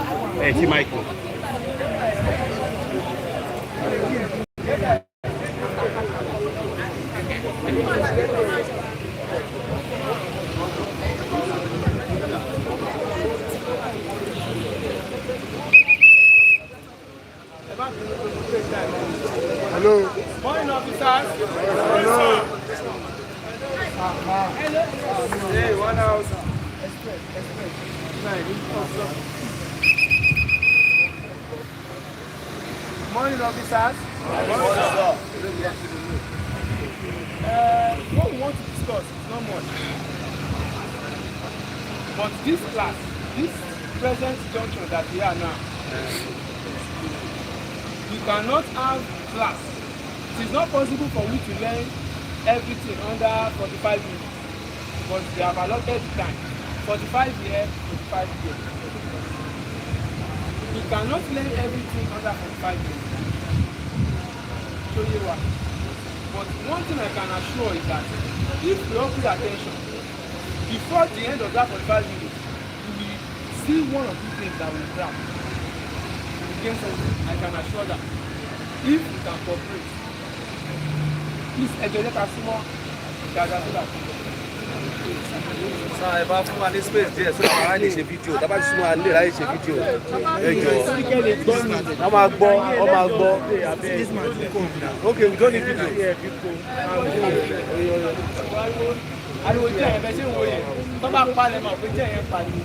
See Michael. Hello. Morning, officers. Hello. Hey, 1 house. Morning, officers. What we want to discuss is not much. But this class, this present junction that we are now, you cannot have class. It is not possible for you to learn everything under 45 minutes because they have allotted time. 45 here, 45 here. You cannot learn everything under 45 minutes. Show you what. But one thing I can assure is that if we all pay attention, before the end of that 45 minutes, you will see one or two things that will grab. You will gain something. I can assure that. If you can cooperate, please educate us more. Sá ẹ bá fún wa ní space díẹ̀ sódà wàá lè ṣe fídíò tábà tí súnmọ́ alẹ́ láì ṣe fídíò ẹ jọ wọ́n máa gbọ́ wọ́n máa gbọ́ ok we don't need video. Ariwo jẹ́ ẹ̀yẹ bẹ́ẹ̀ ṣé ń wo yẹn tó bá palẹ̀ mọ̀ pé jẹ́ ẹ̀yẹ pariwo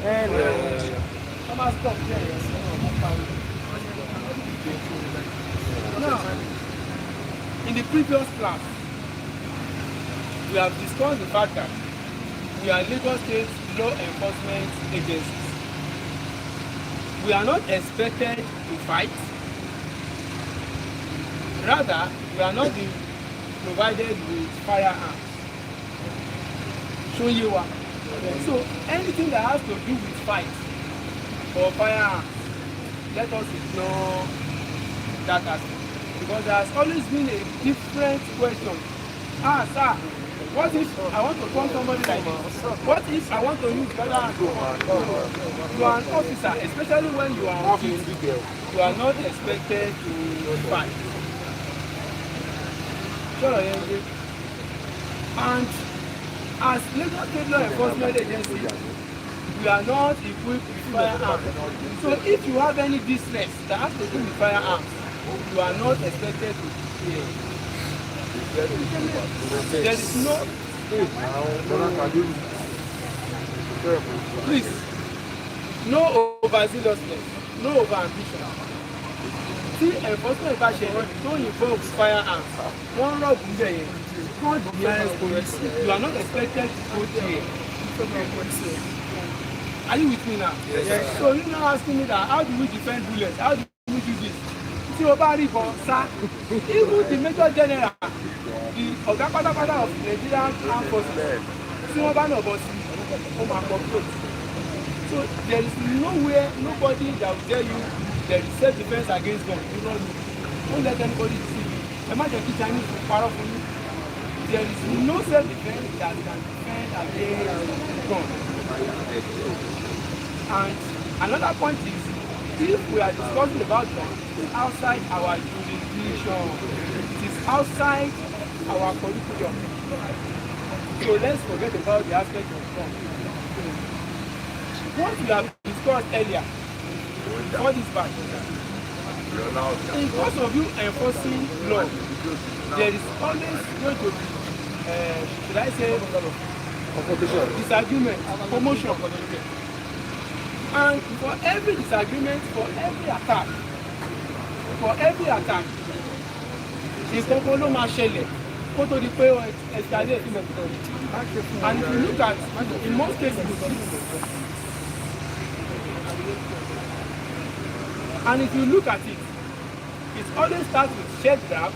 tó bá stop jẹ́ ẹ̀yẹ sí ọ̀hún pariwo. Now, in the previous class, we have discussed the fact that we are Lagos State law enforcement agencies. We are not expected to fight. Rather, we are not provided with firearms. Shoyewa. So anything that has to do with fight or firearms, let us ignore that aspect. Because there has always been a different question. Sir, what if I want to call somebody like this? What if I want to use firearms? You are an officer, especially when you are on duty, you are not expected to fight. And as Lagos State law enforcement agency, we are not equipped with firearms. So if you have any distress that has to do with firearms, you are not expected to hear. There is no. Please, no overzealousness, no overambition. See, enforcement don't involve firearms. One rob in there, you are not expected to go there. Are you with me now? Yes. So you now asking me that how do we defend bullets? How do we do this? See, over sir, even the Major General, the Oga Patapata of Nigerian Armed Forces, see over nobody, so there is nowhere, nobody that will tell you there is self-defense against gun. You don't let anybody see you. Imagine the Chinese will power for you. There is no self-defense that can defend against gun. And another point is, if we are discussing about gun, it is outside our jurisdiction. It is outside our curriculum. So let's forget about the aspect of gun. What we have discussed earlier, all this back, in course of you enforcing law, there is always going to be, should I say, disagreement, promotion. And for every disagreement, for every attack, ìkọ̀kọ̀ ló máa ṣẹlẹ̀ kó tó di pé escalate. And if you look at, in most cases, and if you look at it, it always starts with shirt grab,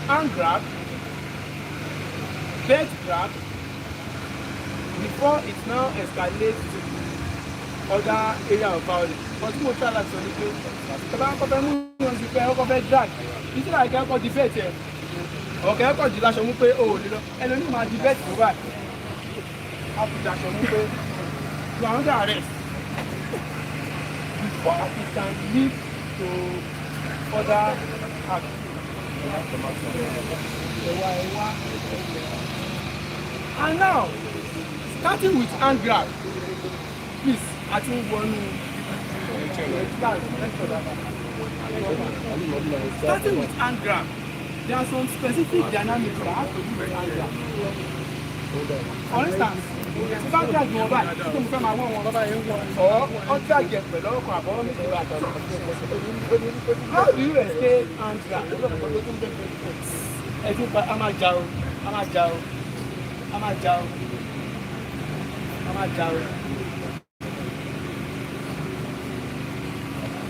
hand grab, belt grab, before it now escalates to other area of violence. But you try like so, drag. It's like I got debate here. Okay, I got the last one pay oh, and then my debate go back. After that one pay, you are under arrest. before it can lead to other actions. And now, starting with hand grab, please, I think starting with hand grab, there are some specific dynamics that have to do with hand grab. For instance, if I drag your back, you can come and one or drag your below. How do you escape hand grab? I'm a jaw.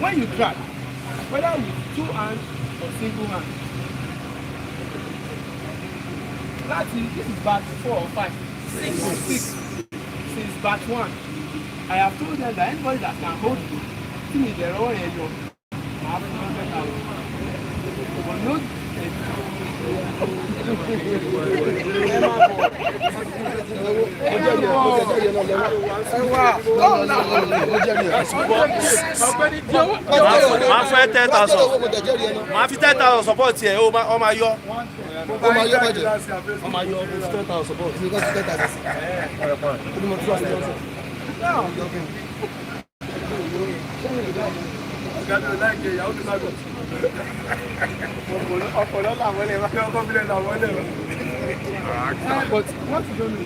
When you drag, whether with two hands or single hand, this is batch 4 or 5, 6. Since batch 1, I have told them that anybody that can hold you, see their own head, I have 100,000. But no. Máa fẹ́ 10,000. Máa fi 10,000 support here. Ó máa yọ. Ó máa yọ budget. Ó máa yọ 10,000 support. Ní kò sí 10,000. But what you don't know,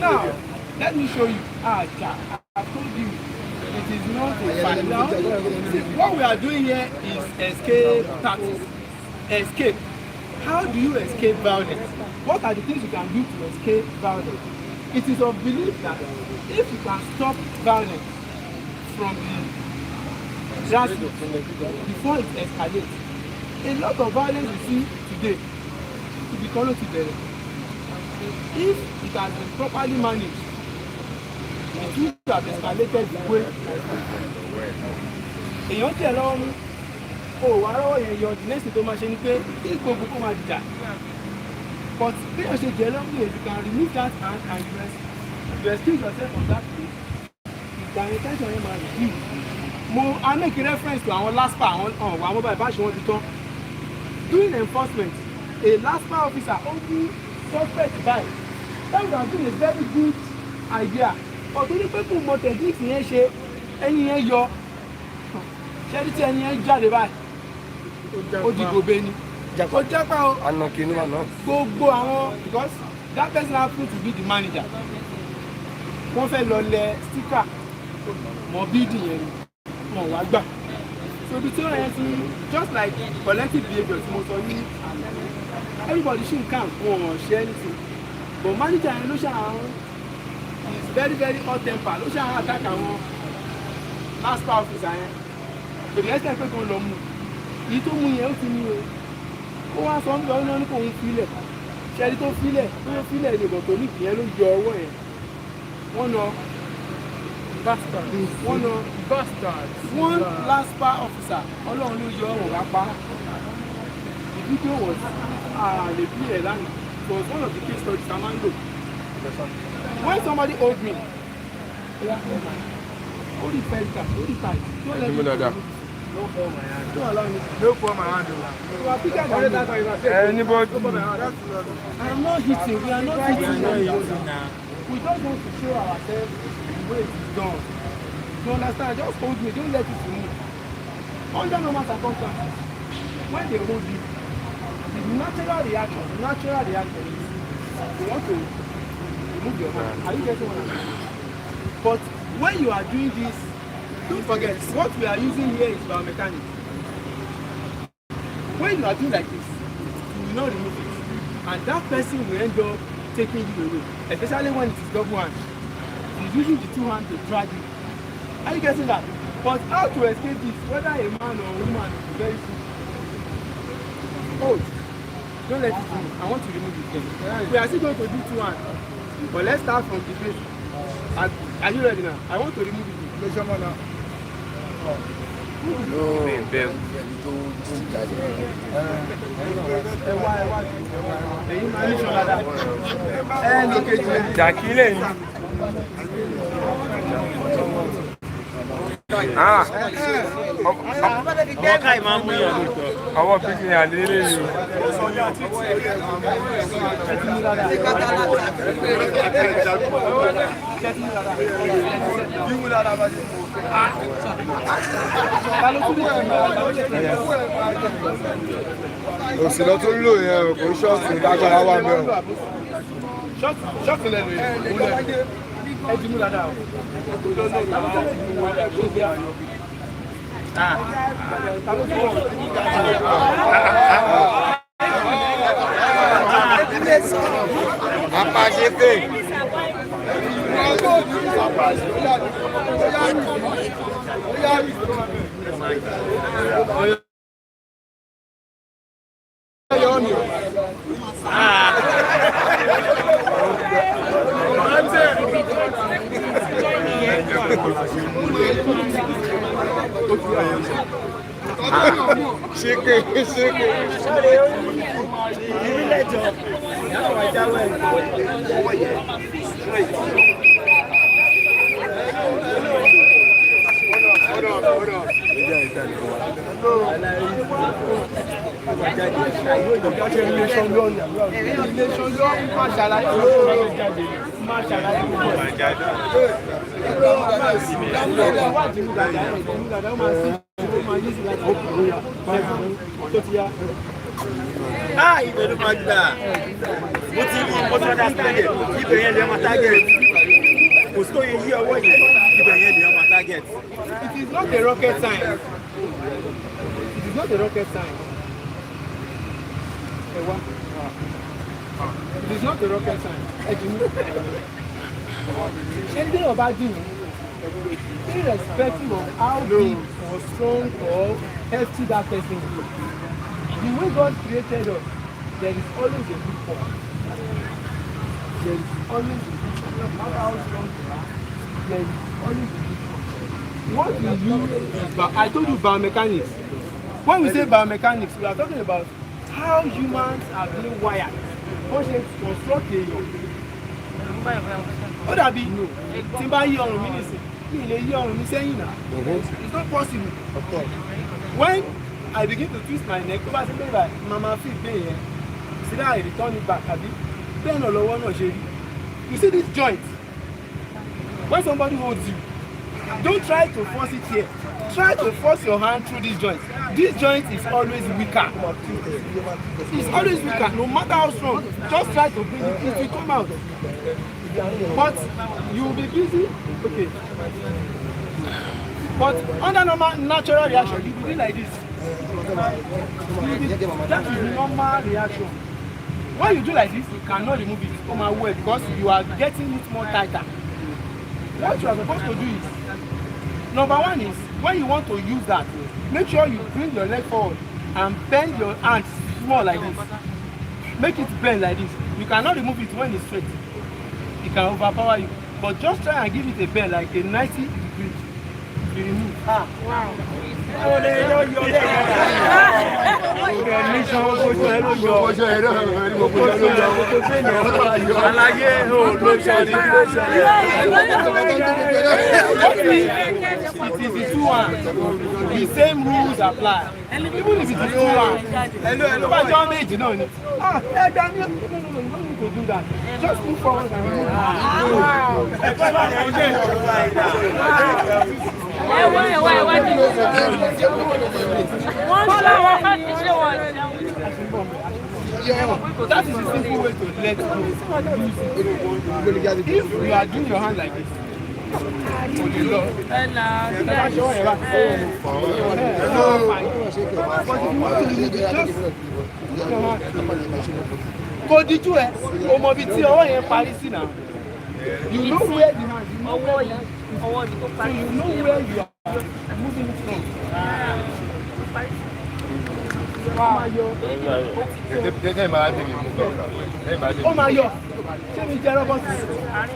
now, let me show you. I told you. It is not a fight. Now, what we are doing here is escape tactics. Escape. How do you escape violence? What are the things you can do to escape violence? It is of belief that if you can stop violence from the grassroots before it escalates, a lot of violence you see today to be connoted. If it has been properly managed, it will have escalated the way. Èèyàn tẹ̀ lọ́wọ́ mú, wà lọ́wọ́ yẹn yọ the next thing tó máa ṣe ni pé kí gbogbo kó máa dìjà. But bí o ṣe jẹ́ lọ́wọ́ yẹn, you can remove that hand and you excuse yourself from that place. Ìgbà yẹn tension yẹn máa reduce. I make a reference to our last part, àwọn mobile bá ṣe wọ́n ti tán. Doing enforcement, a last part officer only suspect by. That would have been a very good idea. Ọ̀tún ní pé kò mọ technique yẹn ṣe ẹni yẹn yọ ṣẹ́rí tí ẹni yẹn jáde báyìí ó di gòbé ni kò jápa o gbogbo àwọn because that person happen to be the manager wọ́n fẹ́ lọ lẹ sticker mọ bídì yẹn ni wọ́n wá gbà so ibi tí wọ́n yẹn ti just like collective behaviour tí mo sọ ní everybody ṣì ń kàn wọ́n ṣe anything but manager yẹn ló ṣàwọn is very very hot temper ló ṣàwọn attack àwọn last power officer yẹn to the extent pé kò lọ mú èyí tó mú yẹn ó ti ní o ó wá sọ nígbà ó ní kò ń filẹ̀ ṣẹ́ni tó filẹ̀ ní ìbọn tó ní ìyẹn ló yọ ọwọ́ yẹn wọ́n lọ bastard one last power officer ọlọ́run ló yọ ọ̀rọ̀ lápá the video was lè bí ẹ̀ lánàá it was one of the case studies Amando. When somebody owed me, hold it tight. Don't let me do that. Don't allow me. Don't pour my hand. You are bigger than anybody. I am not hitting. We are not hitting. We just want to show ourselves the way it is done. You understand? Just hold me. Don't let it move. Under normal circumstances, when they hold you, the natural reaction is they want to remove your hand. Are you getting what I'm saying? But when you are doing this, don't forget what we are using here is biomechanics. When you are doing like this, you will not remove it, and that person will end up taking you away, especially when it is double hand. He's using the two hands to drag you. Are you getting that? But how to escape this, whether a man or a woman, is very simple. Hold. Don't let it move. I want to remove it again. We are still going to do two hands. But let's start from the base. Are you ready now? I want to remove it. Àwọn píkì ní àdílé yìí. Òsìlọ tó ń lò yẹn kò ṣọ́ọ̀tì lágbára wà mẹ́rin. Ṣọ́ọ̀tì lẹ́nu yẹn. Ẹ ti mú dáadáa o. Apàṣẹpè. Ṣéke. Ibẹ̀ ló máa gbà. Mo ti understand it. Ibẹ̀ yẹn lè máa target. Kò sí òye yí ọwọ́ yẹn. Ibẹ̀ yẹn lè máa target. It is not a rocket science. It is not a rocket science. It is not a rocket science. Anything about you, irrespective of how big or strong or hefty that person is, the way God created us, there is always a good point. There is always a good point. No matter how strong you are, there is always a good point. What we use is, I told you biomechanics. When we say biomechanics, we are talking about how humans are being wired. Wọ́n ṣe construct èèyàn. Ó dàbí tí n bá yí ọrùn mi nìsín, mi ì lè yí ọrùn mi sẹ́yìn náà. It's not possible. When I begin to twist my neck, tó bá ṣe pé ìgbà mama fi gbé yẹn, see that I return it back, àbí bẹ́ẹ̀ náà lọ́wọ́ náà ṣe rí. You see this joint? When somebody holds you, don't try to force it here. Try to force your hand through this joint. This joint is always weaker. It's always weaker, no matter how strong. Just try to bring it, it will come out. But you will be busy. Okay. But under normal natural reaction, you will be like this. That is the normal reaction. When you do like this, you cannot remove it from my way because you are getting it more tighter. What you are supposed to do is, number one is, when you want to use that, make sure you bring your leg forward and bend your hands small like this. Make it bend like this. You cannot remove it when it's straight. It can overpower you. But just try and give it a bend like a 90 degree. You remove. Wow. It is the 2-1. The same rules apply. Even if it is 2-1. Hello, John made you know. No, you don't need to do that. Just move forward and move. That is a simple way to let go. If you are doing your hand like this, kò díjú ẹ o mọ ibi tí ọwọ́ yẹn parí sí náà. You know where the hand, you know where you are moving it from. Tẹ́tẹ́ máa dé ní mú lọ. Ó máa yọ. Ṣé mi jẹ́ rọ́bọ̀tì?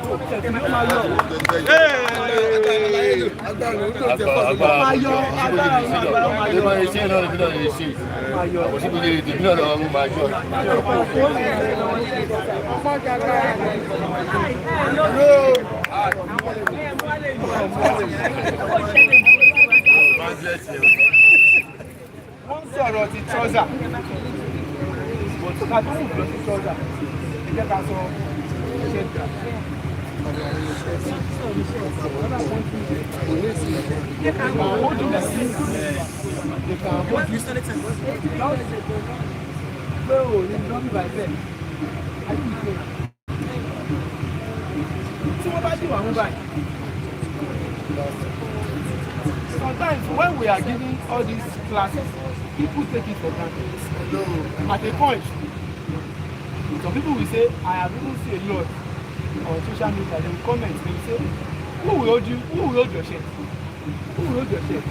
Ó máa yọ. Ó máa yọ. Agbára ó máa yọ. Ṣé máa ṣe náà nígbà lè ṣe? Kò síbi lè dè náà lọ́wọ́ mú máa yọ. Wọ́n sọ̀rọ̀ ti trọ́sà. Ká tó wùdọ̀ sí trọ́sà. Ẹ jẹ́ ká sọ ṣe dà. Tí wọ́n bá dìwà mú báyìí. Sometimes when we are giving all these classes, people take it for granted. At a point, some people will say, I have even seen a lot on social media, they will comment, they will say, who will hold you? Who will hold your shirt? Who will hold your shirt?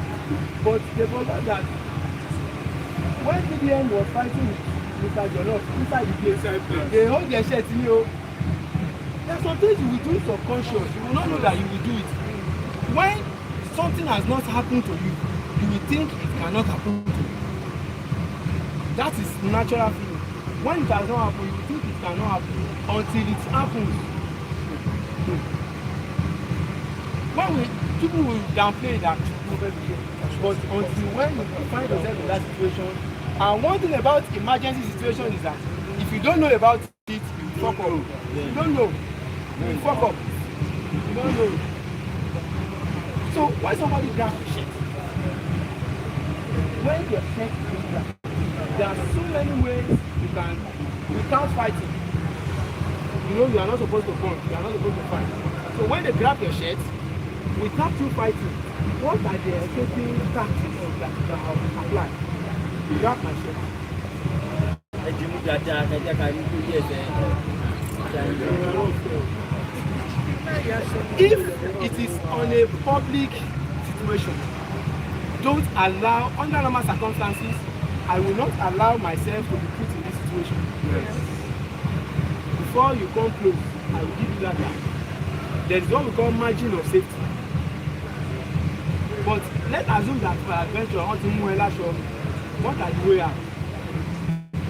But they forgot that when BDM was fighting with Mr. Jollof inside the place, they hold their shirt in you. There are some things you will do subconscious, you will not know that you will do it. When something has not happened to you, you will think it cannot happen to you. That is natural feeling. When it has not happened, you think it cannot happen until it happens. When people will downplay that, but until when you find yourself in that situation, and one thing about emergency situation is that if you don't know about it, you fuck up. You don't know, you fuck up. You don't know. So when somebody grabs your shit, when your shirt is grabbed, there are so many ways you can, without fighting. You know you are not supposed to punch, you are not supposed to fight. So when they grab your shirt, without you fighting, what are the escaping tactics that you can apply? You grab my shirt. If it is on a public situation, don't allow, under normal circumstances, I will not allow myself to be put in this situation. Yes. Before you come close, I will give you that time. There is what we call margin of safety. But let's assume that for adventure, what are the way out?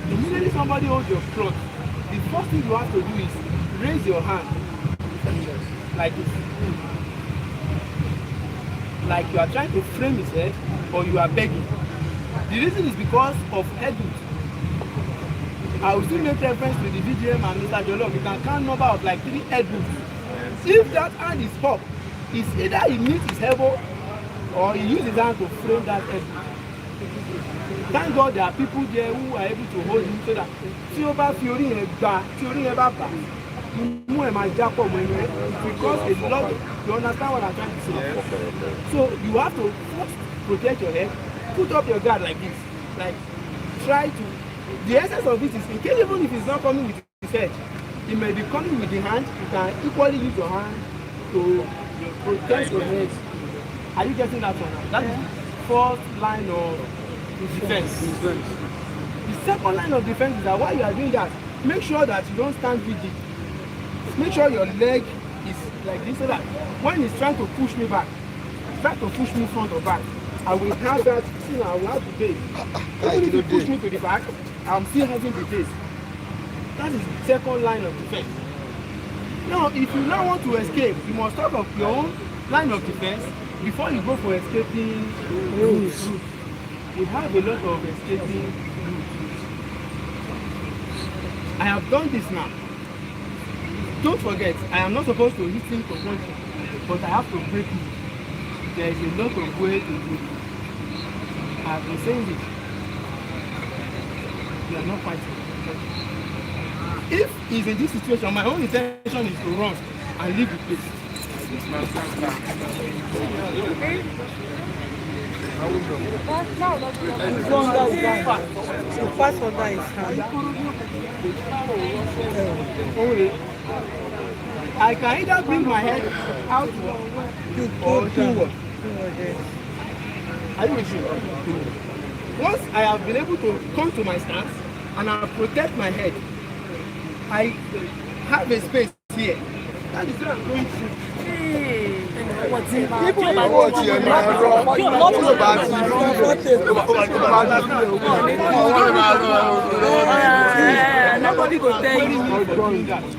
Immediately somebody holds your cloth, the first thing you have to do is raise your hand like this. Like you are trying to frame his head or you are begging. The reason is because of head wound. I will still make reference to the VGM and Mr. Jollof. You can count number of like 3 head wounds. If that hand is up, it's either he meets his elbow or he uses his hand to frame that head wound. Thank God there are people there who are able to hold him so that tí ó bá fi orí yẹn gbá, tí orí yẹn bá bà, imú ẹ̀ máa já pọ̀ mọ́ inú ẹ̀ because a lot, you understand what I'm trying to say? So you have to first protect your head, put up your guard like this, like try to, the essence of it is in case even if it's not coming with his head, it may be coming with the hand, you can equally use your hand to protect your head. Are you getting that one? That is the first line of defense. The second line of defense is that while you are doing that, make sure that you don't stand rigid. Make sure your leg is like this so that when he's trying to push me back, try to push me front or back, I will have that, see, I will have the base. Even if you push me to the back, I'm still having the base. That is the second line of defense. Now, if you now want to escape, you must talk of your own line of defense before you go for escaping routes. We have a lot of escaping routes. I have done this now. Don't forget, I am not supposed to hit him for punching, but I have to break it. There is a lot of way to do it. I have been saying this. You are not fighting. If he's in this situation, my own intention is to run and leave the place. I can either bring my head out or inward. Are you with me? once I have been able to come to my stance and I protect my head, I have a space here. That is what I'm going through. Nobody will tell you.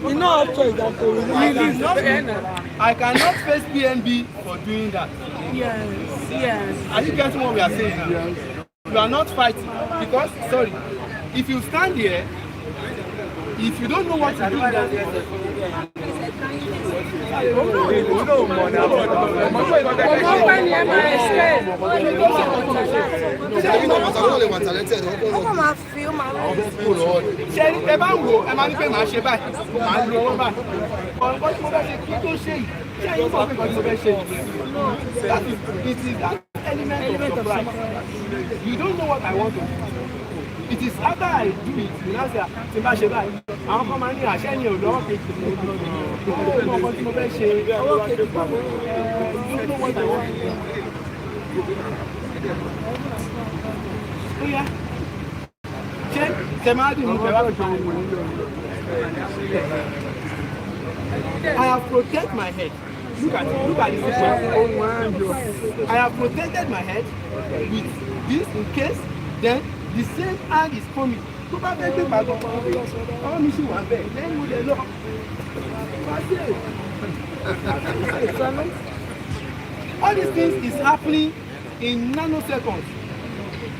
You know how to I cannot face PNB for doing that. Yes, yes. Are you getting what we are saying now? Yes. You are not fighting because, sorry, if you stand here, if you don't know what to do in that you don't know what I want to do. It is after I do it, you know, say, I'm coming here, I share you, don't take it. You don't know what I want to do. Yeah. Check. I have protected my head. Look at this sequence. I have protected my head with this in case, then the same hand is coming. All these things is happening in nanoseconds.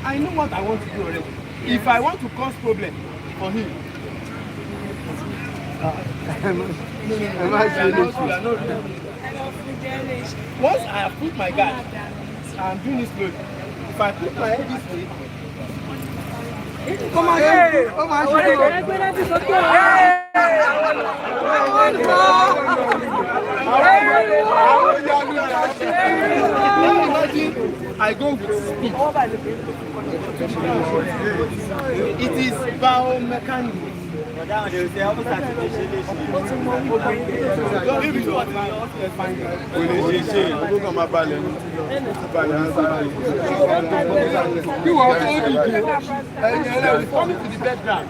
I know what I want to do already. If I want to cause problem for him, once I have put my guard, I'm doing this slowly. If I put my head this way, come on, come on, I go with speed. It is biomechanics. Coming to the background.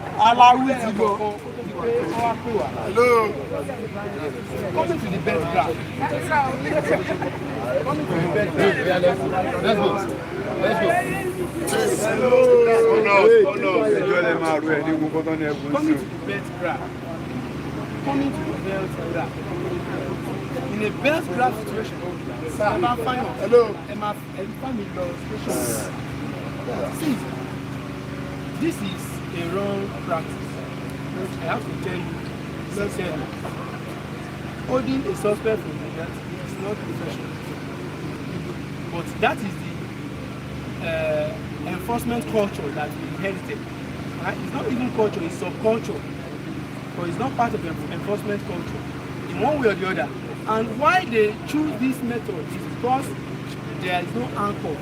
Hello. Coming to the background. Coming to the background. Let's go. Let's go. Hello. Oh no. Coming to the belt grab. Coming to the belt grab. In a belt grab situation, hello. See, this is a wrong practice. I have to tell you, sincerely, holding a suspect from the gun is not professional. But that is the enforcement culture that we inherited. Right? It's not even culture, it's subculture. But it's not part of the enforcement culture, in one way or the other. And why they choose this method is because there is no anchor.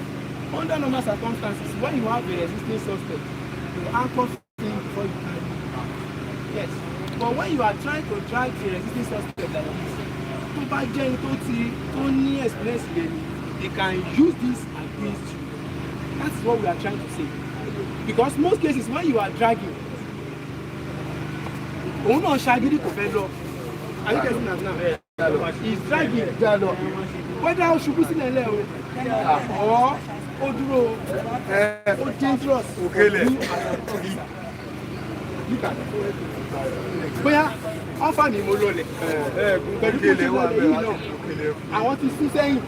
Under normal circumstances, when you have a resisting suspect, you anchor him before you kill him. Yes. But when you are trying to drag a resisting suspect like this, they can use this against you. That's what we are trying to say. Because most cases, when you are dragging, are you getting that now? He's dragging. Whether I should put in a level or dangerous. Look at it. Bóyá ọ̀fà ni mo lọlẹ̀. Pẹ̀lú kí lè wà bẹ́ẹ̀ náà. Àwọn ti sún sẹ́yìn.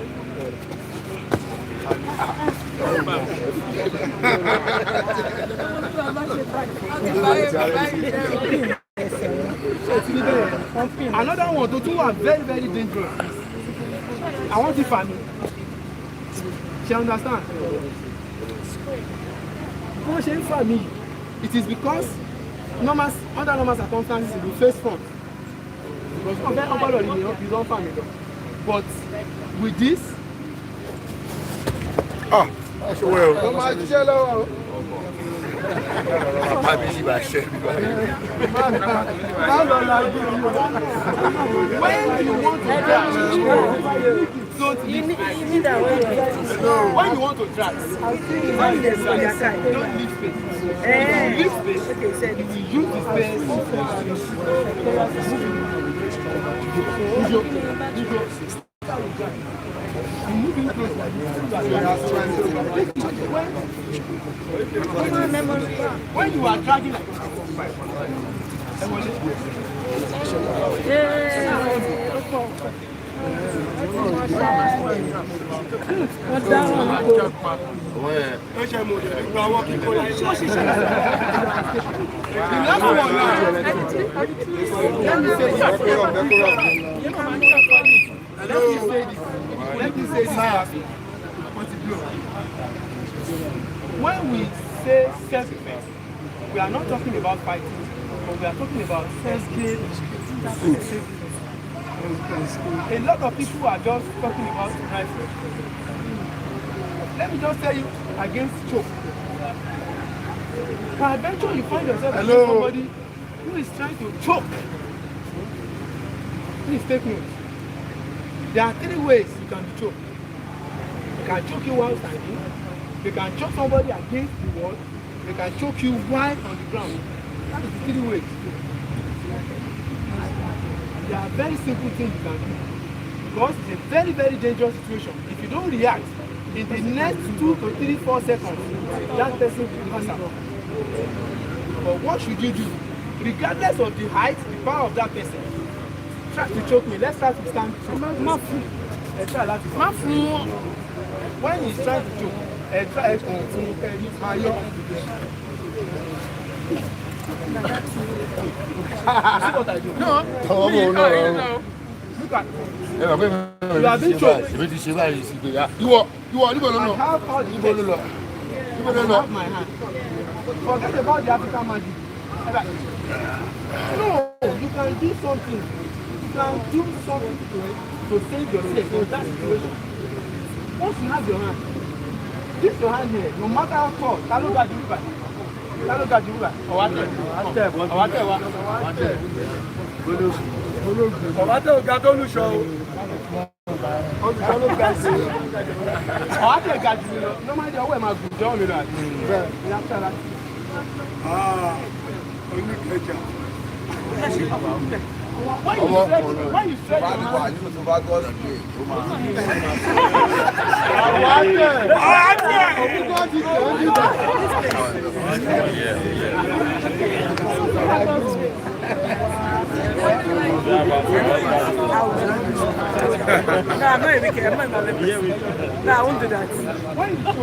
Another one tó tún wà very very dangerous. Àwọn ti fà mí. She understand? Wọ́n ṣe ń fà mí. It is because under normal circumstances you face front. Because you don't find it. But with this, that's well. When you want to don't lift space. You need that way. When you want to track, don't lift space. If you lift space, you will use the space. When you are dragging like let me say this. When we say self-defense, we are not talking about fighting, but we are talking about self-care. A lot of people are just talking about rifle. Let me just tell you against choke. Peradventure you find yourself against somebody who is trying to choke. Please take note. There are 3 ways you can be choked. You can choke you while standing. You can choke somebody against the wall. You can choke you while on the ground. That is the 3 ways. There are very simple things you can do. Because it's a very, very dangerous situation. If you don't react, in the next 2 to 3, 4 seconds, that person will pass out. But what should you do? Regardless of the height, the power of that person, try to choke me. Let's start to stand. When he's trying to choke, try to see what I do? No. Look at it. You have been choked. You are my hand. Forget about the African magic. No, you can do something. You can do something to save yourself from that situation. Once you have your hand, this your hand here, no matter how tall, look at you. When you stretch your hand, No, I won't do that. when you choke, I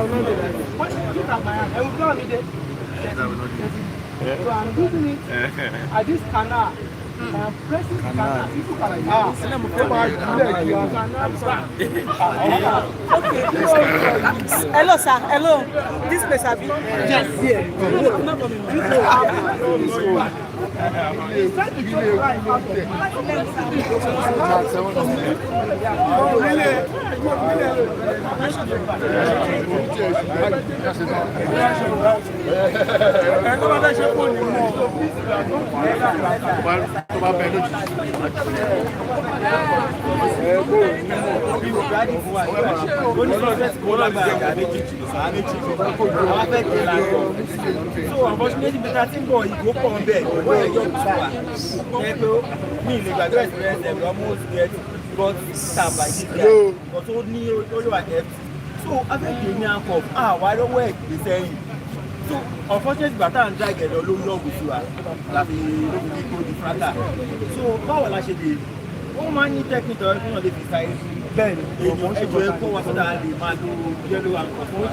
will not do that. when you look at my hand, I will go on with it. So I'm using it at this canal. I'm pressing the canal. People can Hello, sir. Hello. This place have been. Yes. Yeah. He's trying to choke right out there. So unfortunately, Mr. Timbo, he go come back. Almost get got stabbed by this guy. But only so after the handcuff, why don't work the same? So unfortunately, but I'm dragging a long with you. Like the fracas. So how will I say this? One man need technical, you know, the design. Then you go what the man do yellow handcuff. Before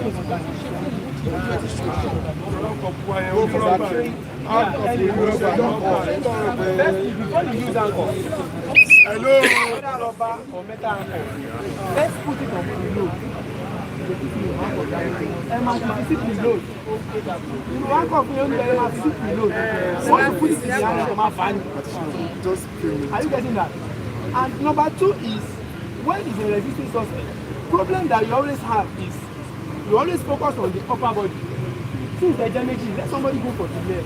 you use handcuff, hello, rubber or metal handcuff, let's put it on the load. Load. You handcuff you only load. Once you put it in the handcuff, are you getting that? And number 2 is when it's a resisting suspect. Problem that you always have is you always focus on the upper body. Since they're damaging, let somebody go for the leg.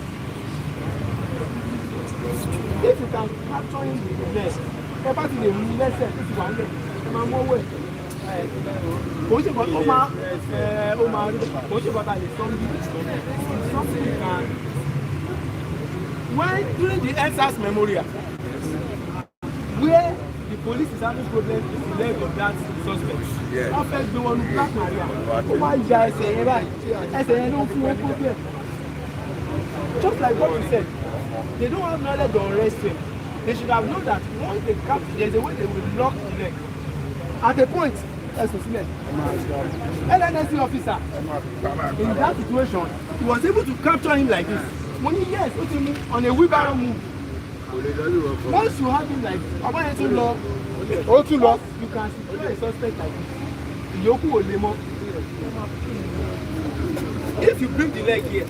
If you can capture him with the leg, ẹ bá ti lè mú lẹ́sẹ̀ tó ti wà ń lẹ̀ ẹ máa mú owó ẹ̀. Kò ń ṣe kọ́ ó máa rí kò ń ṣe kọ́ ta lè sọ ní something you can. When during the EndSARS memorial where the police is having problem with the leg of that suspect. Wọ́n fẹ́ gbé wọn ní Black Maria. Ó máa ya ẹsẹ̀ yẹn báyìí. Ẹsẹ̀ yẹn ló ń fún wọn problem. Just like what you said, they don't have knowledge on wrestling. They should have known that once they capture, there's a way they will lock the leg. At a point, LNSC officer, in that situation, he was able to capture him like this. Money, yes, on a wheelbarrow move. Once you have him like this, you can secure a suspect like this. If you bring the leg here,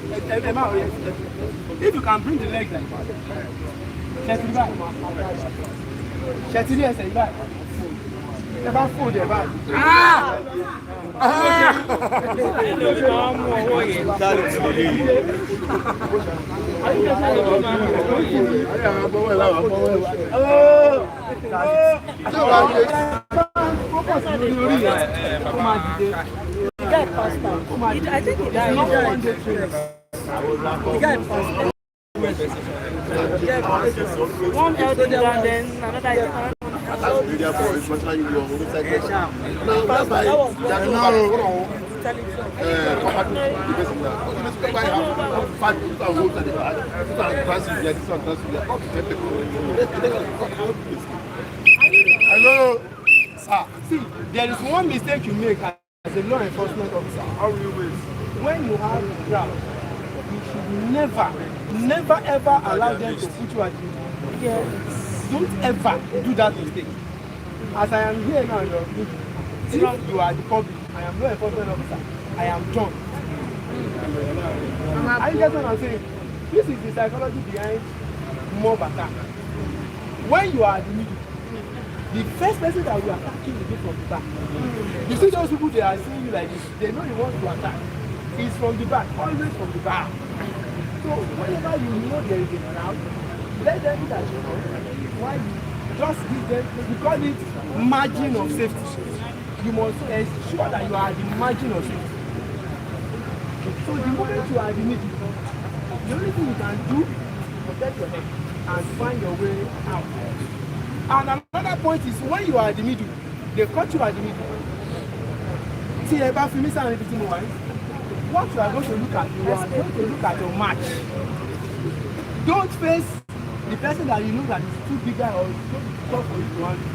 if you can bring the leg like that, fold it back. I think he died. One elderly and then another. Hello, sir. See, there is one mistake you make as a law enforcement officer. When you have crowd, you should never ever allow them to put you at the yes. Don't ever do that mistake. As I am here now, if you are the public, I am law enforcement officer. I am John. Are you getting what I'm saying? This is the psychology behind mob attack. When you are at the middle, the first person that will attack you will be from the back. You see those people, they are seeing you like this. They know you want to attack. It's from the back, always from the back. So whenever you know there is a crowd, let them that you know why you just give them, we call it margin of safety. You must ensure that you are at the margin of safety. So the moment you are at the middle, the only thing you can do is protect your head and find your way out. And another point is when you are at the middle, they cut you at the middle. See, about me and everything one. What you are going to look at, you are going to look at your match. Don't face the person that you know that is too bigger or too tough for you to handle.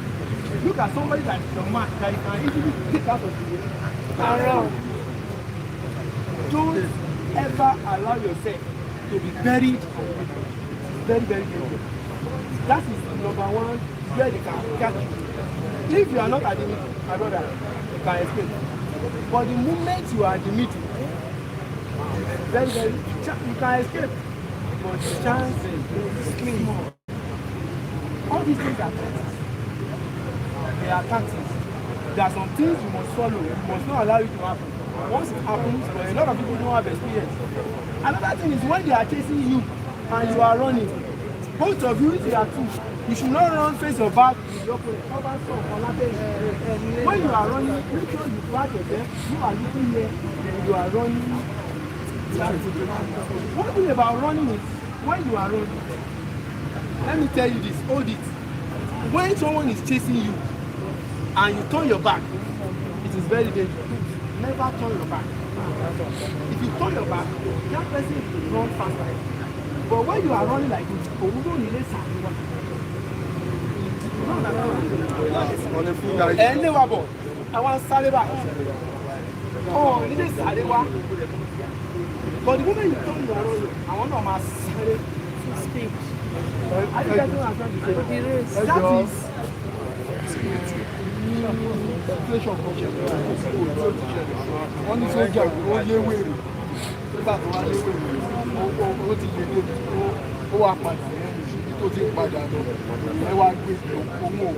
Look at somebody that is your match that you can easily pick out of the way. Around. Don't ever allow yourself to be buried. Very, very dangerous. That is number one where they can catch you. If you are not at the middle, my brother, you can escape. But the moment you are at the middle, very, very, you can escape. But the chance is small. All these things are tactics. They are tactics. There are some things you must follow. You must not allow it to happen. Once it happens, but a lot of people don't have experience. Another thing is when they are chasing you and you are running, both of you, if you are two, you should not run face your back with your opponent. When you are running, make sure you back yourself. You are looking here, you are running. One thing about running is when you are running, let me tell you this, hold it. When someone is chasing you and you turn your back, it is very dangerous. Never turn your back. If you turn your back, that person will run faster. But when you are running like this, you don't need to I want to sáré back. Oh, you need to sáré wá. But the moment you turn your running, I want to mass sáré. Speak. I think that's what I'm trying to say. That is situation culture. Wọ́n ní sójà ó léwèrè. Nígbà tó wá léwèrè, ó ti lè dé ó wà padà tó ti padà lọ. Ẹ wá gbé ohun òun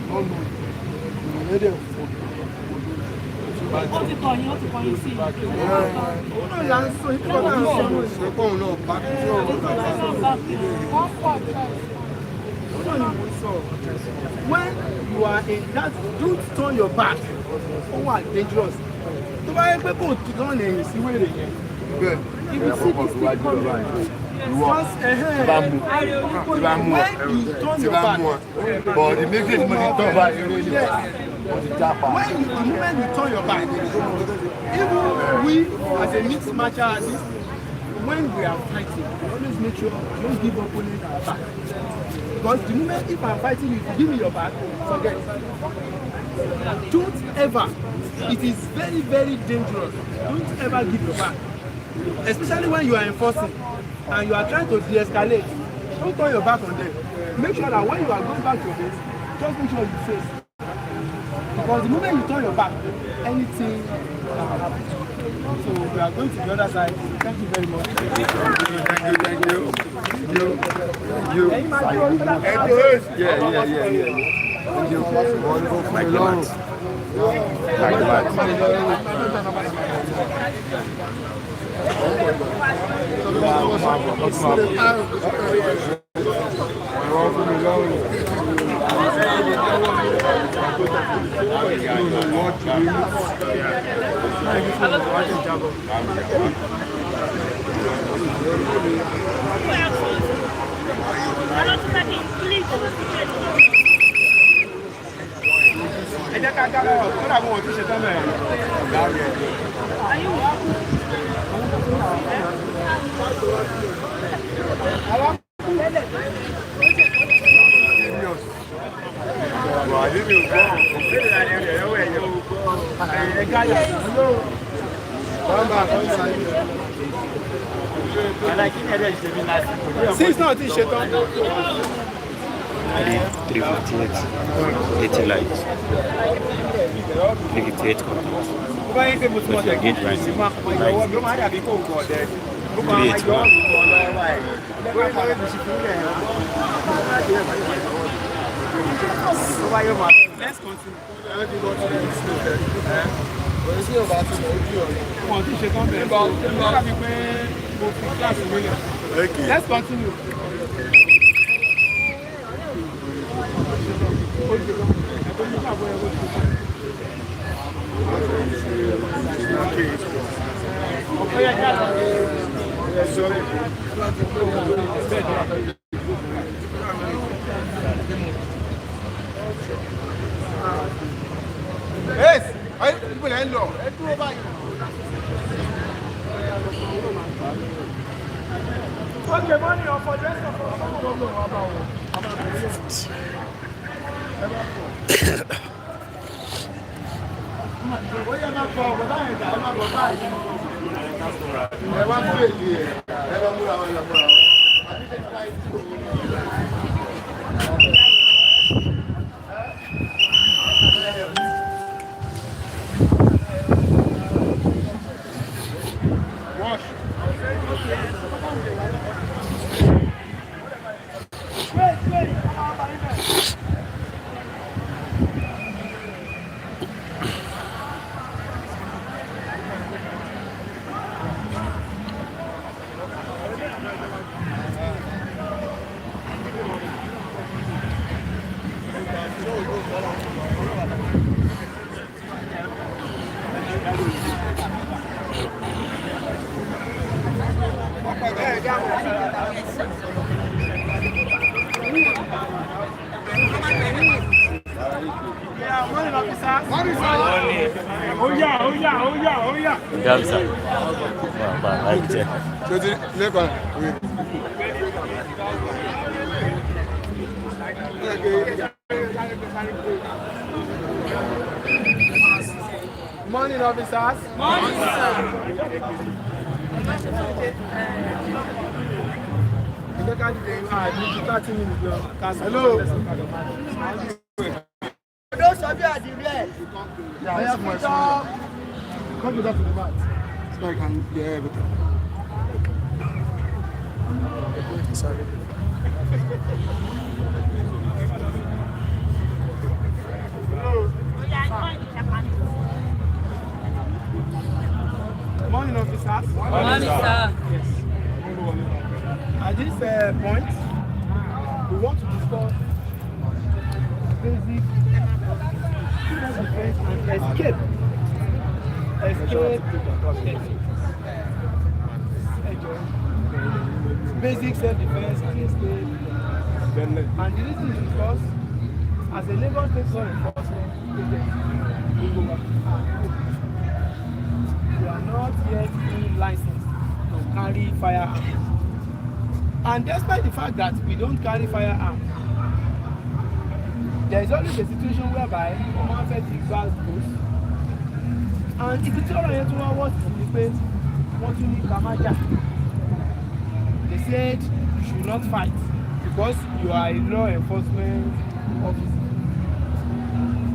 lọ́nà ìrìnlẹ́dẹ̀ fún Ó ti kọ̀yìn sí i. òun náà là ń sọ ìpínlẹ̀ náà sọ. Ṣé kóun náà bá Wọ́n pọ̀ jù. When you are in that, don't turn your back. Oh, dangerous. To buy people to turn and see where they are. If you see this thing coming, just when you turn your back, but the making money turn back. the moment you turn your back, even we as a mixed martial artist, when we are fighting, we always make sure we don't give opponent our back. Because the moment if I'm fighting you, give me your back, forget. Don't ever. It is very, very dangerous. Don't ever give your back. Especially when you are enforcing and you are trying to de-escalate. Don't turn your back on them. Make sure that when you are going back to your base, just make sure you face. Because the moment you turn your back, anything can happen. So we are going to the other side. Thank you very much. Thank you. Since now, this shit on 358, 80 lights, 358 contacts. With your gauge rising, let's continue. Let's continue. Yes, I people are in law. Okay, money or for dress or morning, officers. Morning, sir. Hello. Those of you at the rear, I have come to that to the mat. So I can hear everything. Sorry. Morning, officers. Morning, sir. Yes. At this point, we want to discuss basic self-defense and escape. Basic self-defense and escape. And the reason is because as a Lagos State law enforcement agency, we are not yet fully licensed to carry firearms. And despite the fact that we don't carry firearms, there is always a situation whereby one first equals goes. And if it's all right to what the place want to need Kamaja, they said you should not fight because you are a law enforcement officer.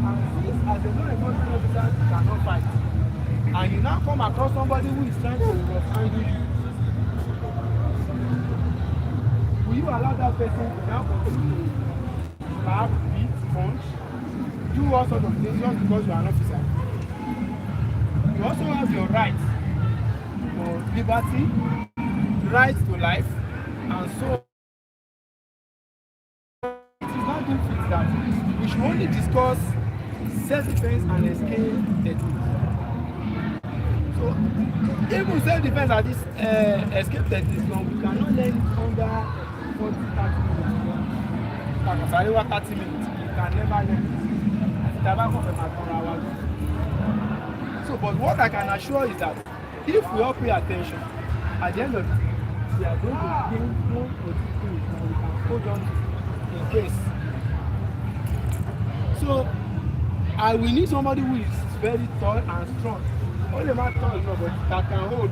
And since as a law enforcement officer you cannot fight, and you now come across somebody who is trying to handle you, will you allow that person to now continue to slap, beat, punch, do all sorts of things just because you are an officer? You also have your rights for liberty, right to life, and so it is not good that we should only discuss self-defense and escape techniques. So even self-defense and this escape techniques, we cannot learn it under 40-30 minutes. You can never learn it. So, but what I can assure is that if we all pay attention, at the end of the day, we are going to gain one or two things that we can hold on to in case. So, we need somebody who is very tall and strong. Only man tall enough, but that can hold.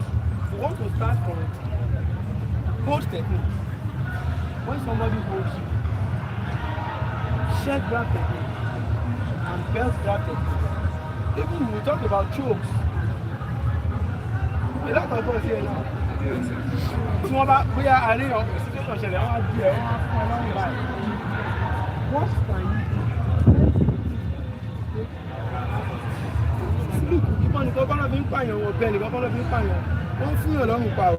We want to start from hold technique. When somebody holds you, shirt grab technique and belt grab technique. Even we talk about chokes. A lot of us here now. Tí wọ́n bá bóyá àárín ọ̀pọ̀ situation ṣẹlẹ̀ wọ́n á di ẹ̀ wọ́n á fún ọlọ́run báyìí. What can you do? Look, ìbọn nìkan kọ́ náà fi ń pààyàn wọn bẹ́ẹ̀ nìkan kọ́ náà fi ń pààyàn. Wọ́n fún yàn lọ́rùn pa o. It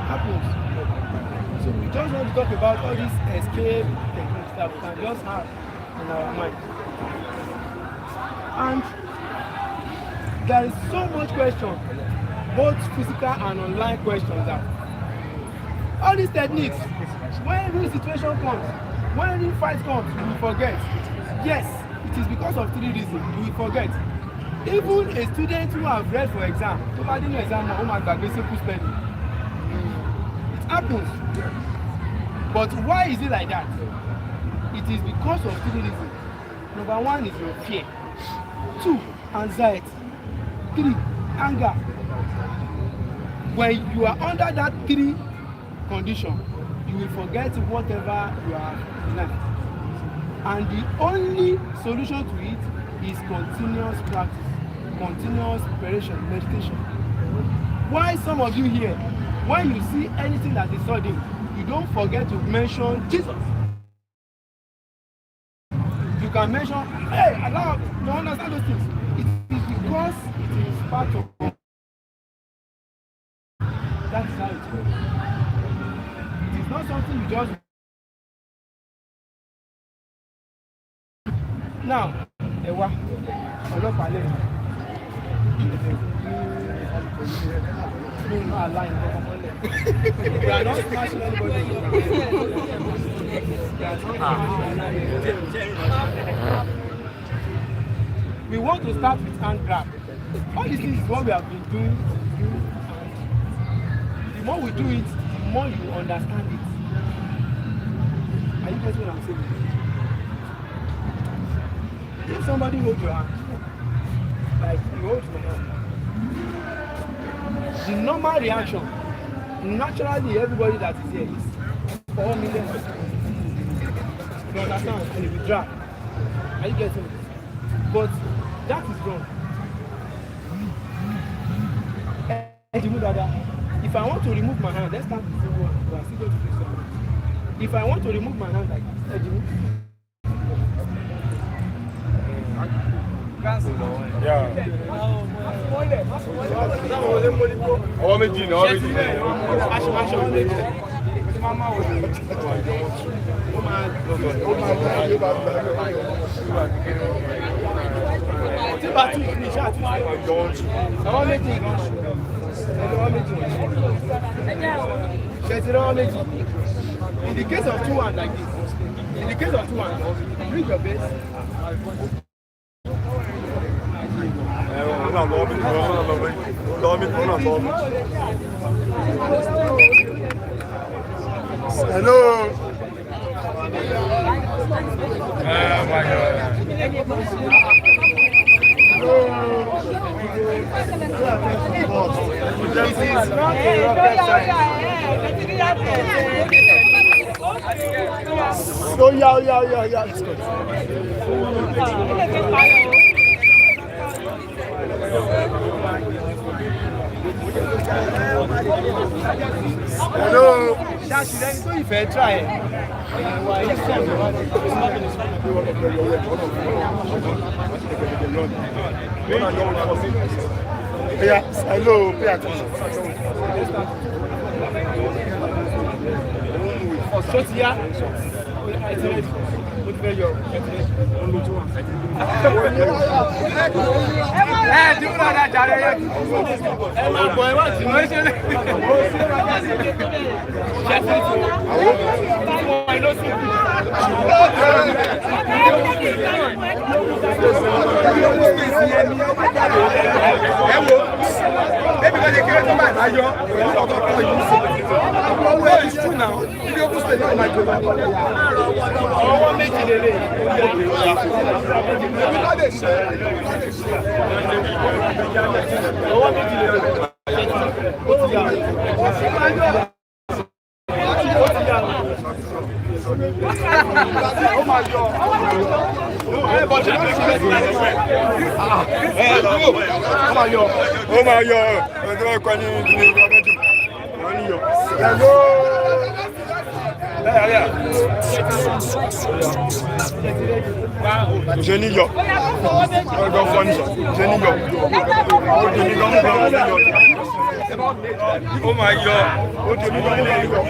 happens. So we just want to talk about all these escape techniques that we can just have in our mind. And there is so much question, both physical and online questions, that all these techniques, when real situation comes, when real fight comes, we will forget. Yes, it is because of three reasons we will forget. Even a student who have read for exam, nobody knows exam or home simple spelling. It happens. But why is it like that? It is because of three reasons. Number one is your fear. 2, anxiety. 3, anger. When you are under that 3 condition, you will forget whatever you have learned. And the only solution to it is continuous practice, continuous preparation, meditation. Why some of you here, when you see anything that is sudden, you don't forget to mention Jesus. You can mention, hey, Allah, you understand those things. It is because it is part of that is how it works. It is not something you just. Now, Ewa, ọlọ́pàá lẹ́yìn. We are not smashing anybody. We want to start with hand grab. All these things is what we have been doing, and the more we do it, the more you understand it. Are you getting what I'm saying? If somebody holds your hand, like you hold your hand, the normal reaction, naturally everybody that is here is 4 million. You understand? And it will drag. Are you getting it? But that is wrong. If I want to remove my hand, let's start with the one. If I want to remove my hand like this, ọwọ́ méjì ni ọwọ́ méjì ni. In the case of 2 hands like this, in the case of 2 hands, bring your best. Hello. Oh my God. This is not a rocket science. So yeah. Hello. That's then so if I try. Hello, pay attention. Short here. Oh my God.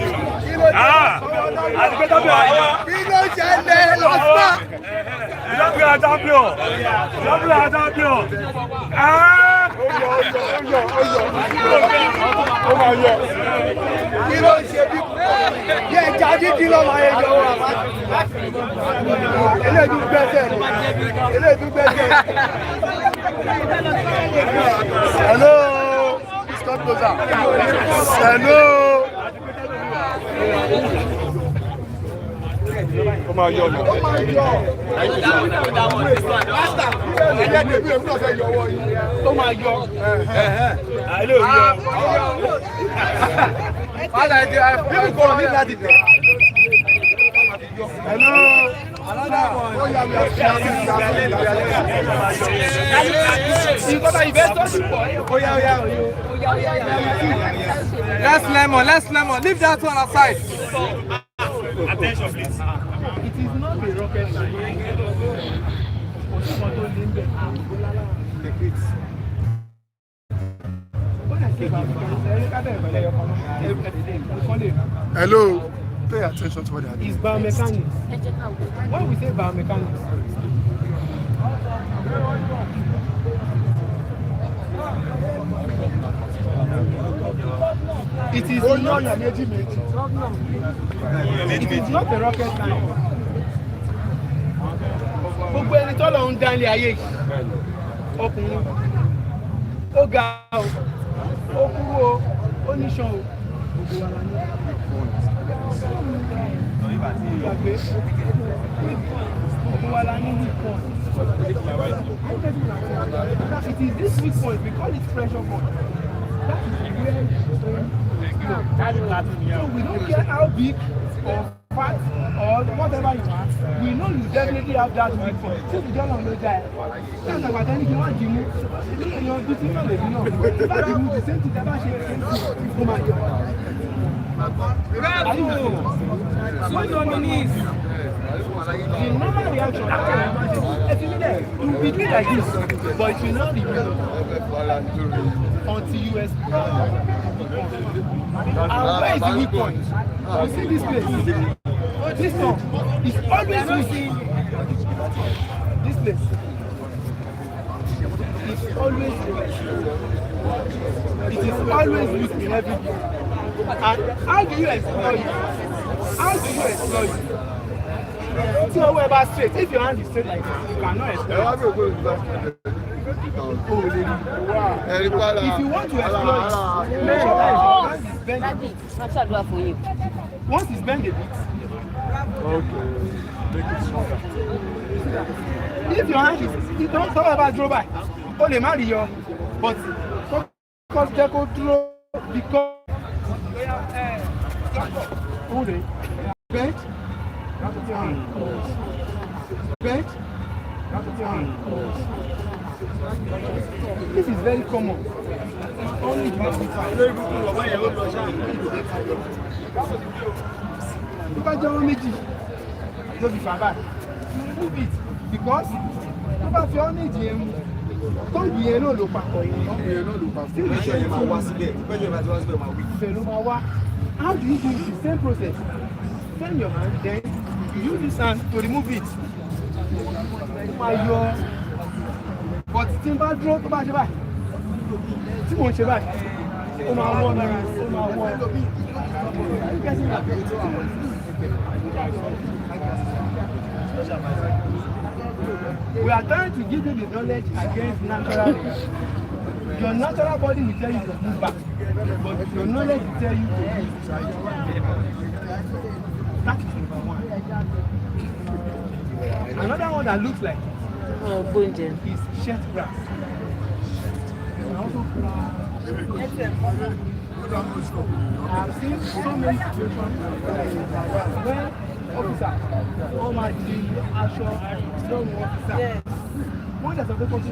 Hello. Stop closer. Hello. Oh my God. Oh my God. Oh my God. Hello. Last lemon. Leave that one aside. Attention, please. It is not a rocket science. Hello. Pay attention to what they are doing. It's biomechanics. When we say biomechanics, it is not a rocket science. Gbogbo ẹni tó lọ ń dá ilé ayé yìí, ọkùnrin, ó ga o, ó kúrú o, ó níṣan o, gbogbo wa la ní. Gbogbo wa la ní weak point. It is this weak point, we call it pressure point. That is where so we don't care how big or fat or whatever you are, we know you definitely have that weak point. So we don't know that. That's why when you want to move, you know, this is not the same thing that I should oh my God. What do you mean? The normal reaction, it will be like this, but it will not be. until you explore. And where is the weak point? You see this place? This one is always weak. This place is always weak. It is always weak in everything. And how do you explore it? How do you explore it? See your way back straight. If your hand is straight like this, you cannot explore it. If you want to explore it, make sure that your hand is bent a bit. Once it's bent a bit, if your hand is, you don't talk about draw by. Only marry you, but because they go through because bent. Bent. This is very common. Only because you only don't be bad. Move it because if you only don't be no look back or how do you do the same process? Turn your hand, then you use this hand to remove it. But timber draw to back. Timon Sheba. We are trying to give you the knowledge against natural. Your natural body will tell you to move back, but your knowledge will tell you to move. That is number one. Another one that looks like is shed grass. I've seen so many situations when officers, all my when there's a vacancy,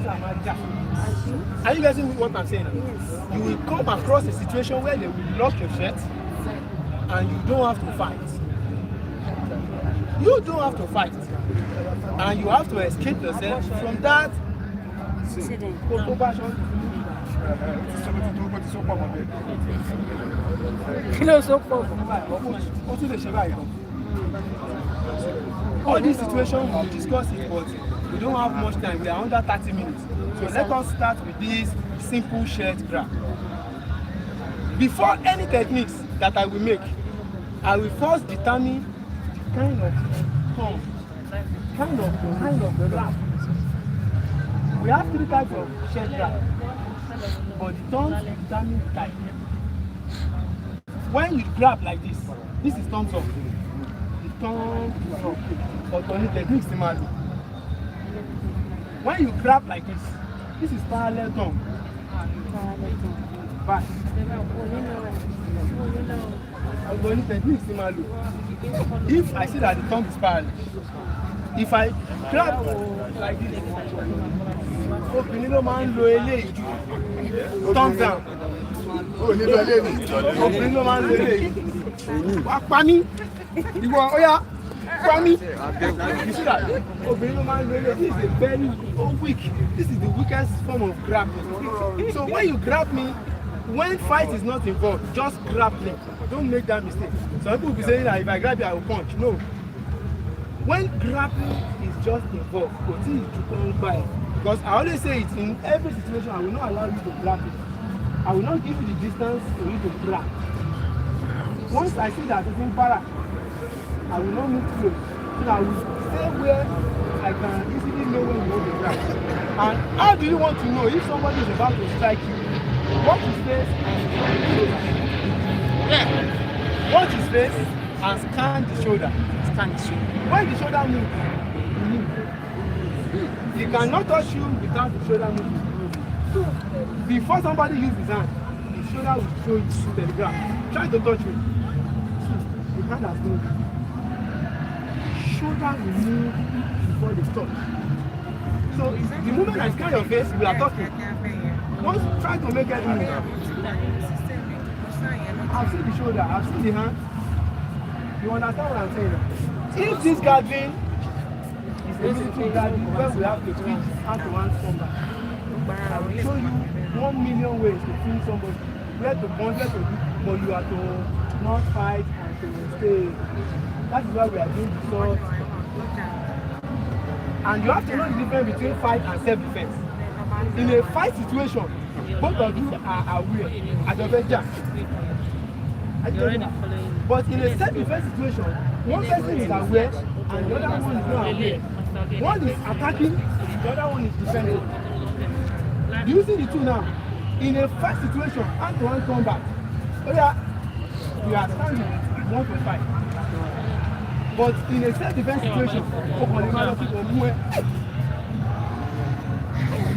are you getting what I'm saying? You will come across a situation where they will lock your shirt and you don't have to fight. You don't have to fight. And you have to escape yourself from that compassion. All these situations we'll discuss it, but we don't have much time. We are under 30 minutes. So let us start with this simple shirt grab. Before any techniques that I will make, I will first determine the kind of thumb, kind of grab. We have 3 types of shirt grab, but the thumbs determine the type. When you grab like this is thumbs up. The thumb is up. But only techniques similar. When you grab like this is parallel thumb. Back. Only techniques similar. If I see that the thumb is parallel, if I grab like this, obìnrin ló máa ń lo eléyìí thumb down. Obìnrin ló máa ń lo eléyìí. Wá pa mí. Ìwọ óyá pa mí. You see that? Obìnrin ló máa ń lo eléyìí. This is a very weak. This is the weakest form of grabbing. So when you grab me, when fight is not involved, just grab me. Don't make that mistake. Some people will be saying that if I grab you, I will punch. No. When grabbing is just involved, because I always say it in every situation, I will not allow you to grab it. I will not give you the distance for you to grab. Once I see that it's in para, I will not move close. So I will stay where I can easily know when you want to grab. And how do you want to know if somebody is about to strike you? Watch his face and watch his face and scan the shoulder. When the shoulder moves, you move. He cannot touch you without the shoulder moving. Before somebody uses his hand, the shoulder will show you to the ground. Try to touch me. The hand has moved. Shoulder will move before they touch. So the moment I scan your face, we are talking. Once try to make it move. I've seen the shoulder, I've seen the hand. You understand what I'm saying? If this gathering is a military gathering where we have to switch hand to hand combat, will show you 1 million ways to kill somebody. Where to punch, where to do, but you are to not fight and to stay. That is why we are doing the sword. And you have to know the difference between fight and self-defense. In a fight situation, both of you are aware at the danger. But in a self-defense situation, one person is aware and the other one is not aware. One is attacking, the other one is defending. Do you see the two now? In a fight situation, hand-to-hand combat, we are standing 1.5. But in a self-defense situation,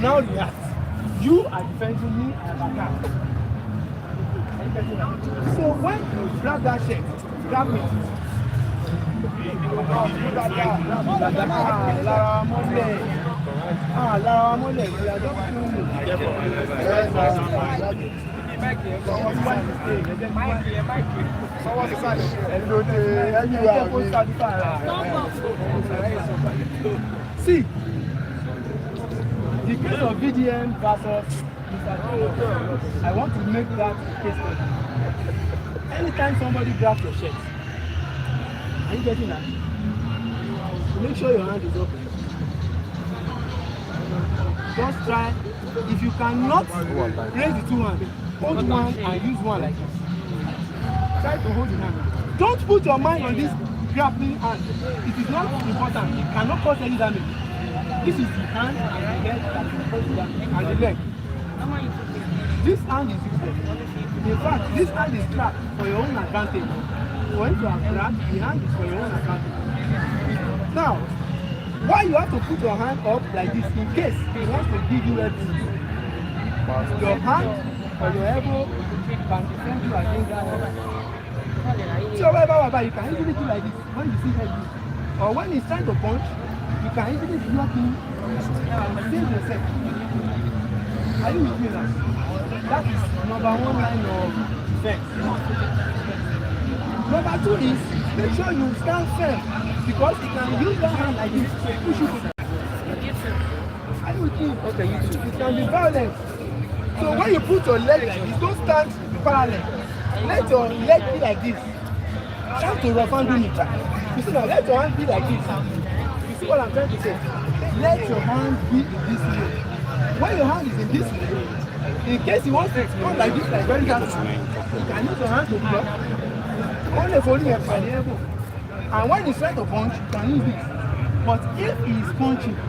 now react. You are defending me and attack. So when you grab that shirt, grab it. See, the case of VDM versus I want to make that case study. Anytime somebody grabs your shirt, are you getting that? Make sure your hand is open. Just try. If you cannot raise the two hands, hold one and use one like this. Try to hold the hand. Don't put your mind on this grappling hand. It is not important. It cannot cause any damage. This is the hand and the leg and the leg. This hand is useless. In fact, this hand is trapped for your own advantage. When you are trapped, the hand is for your own advantage. Now, why you have to put your hand up like this in case he wants to give you everything? Your hand or your elbow can defend you against that one. So you can easily do like this when you see heavy. Or when he's trying to punch, you can easily block him and save yourself. Are you with me now? That is number one line of defense. Number two is make sure you stand firm because you can use that hand like this to push you. Are you with me? Okay, you too. It can be violent. So when you put your leg like this, don't stand parallel. Let your leg be like this. Try to rough and do it. You see now, let your hand be like this. You see what I'm trying to say? Let your hand be in this way. When your hand is in this way, in case you want to come like this, like very fast, you can use your hand to block. Only folding your elbow. And when he's trying to punch, you can use this. But if he is punching,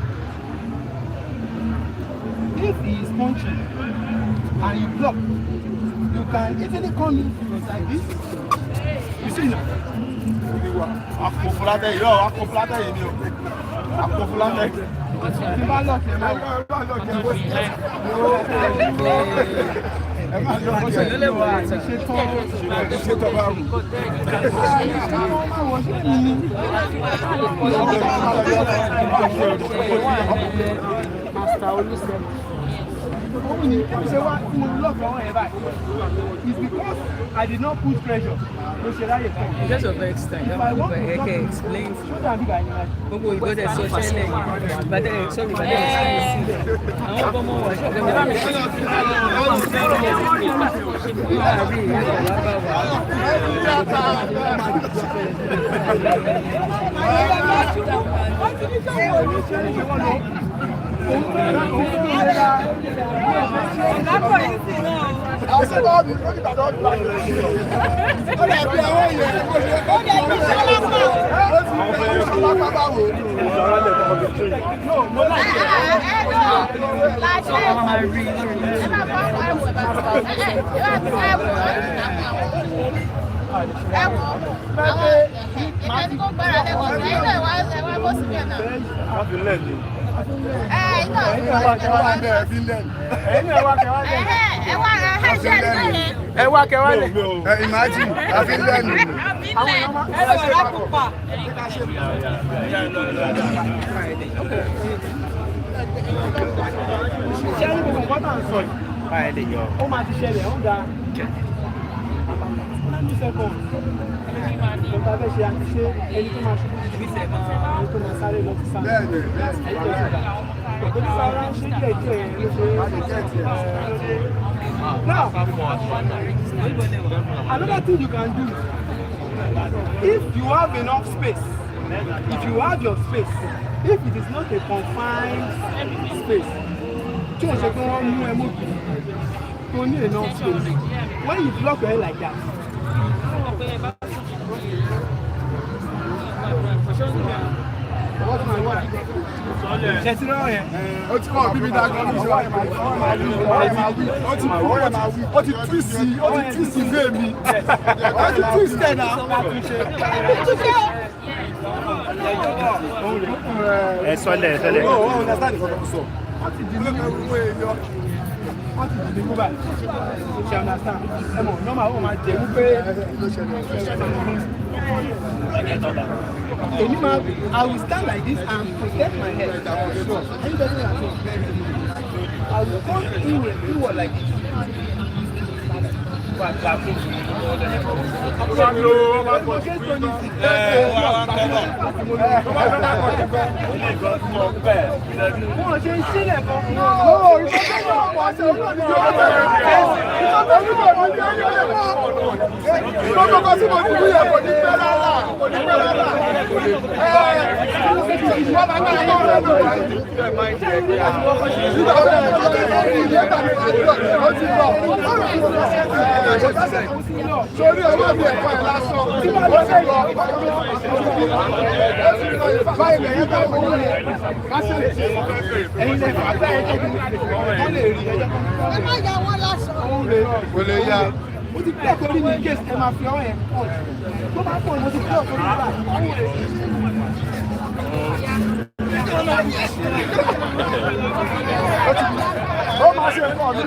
and you block, you can easily come in like this. You see now? Master Olu Self-defense. It's because I did not put pressure. Just of next time, I can explain. But there's social link. But then, sorry, but then I want to more watch. Imagine, I've been learning. 90 seconds. Ìjọba bẹ́ẹ̀ ṣe àṣìṣe ẹni tó máa ṣubú ẹni tó máa sáré lọ sí sáà. Now, another thing you can do, if you have enough space, if you have your space, if it is not a confined space, you need enough space. When you block your head like that, ó ti kọ́ bíbí dágbọ́n ní ìṣòro ó ti twist bẹ́ẹ̀ mi ó ti twist ẹ̀ náà. ẹ sọlẹ̀ ẹ sọlẹ̀. wọ́n ti di mú báyìí ṣe understand ẹ mọ̀ nọ́mà ó máa jẹ́ wípé èmi máa I will stand like this and protect my head. Anybody at home, I will come in like this. Sórí ọwọ́ mi ẹ̀kọ́ ẹ̀ lásán tí wọ́n lọ sí lọ báyìí lẹ́yìn bá wọ́n lè kásẹ̀ ẹ̀yìn lẹ́fà bẹ́ẹ̀ wọ́n lè rí ẹjọ́ ẹ má yà wọ́n lásán kò lè yá ó ti pẹ́ torí ní kéèsì ẹ máa fi ọwọ́ yẹn pọ̀ tó bá pọ̀ mo ti pẹ́ torí nígbà ó máa ṣe ẹ̀kọ́ mi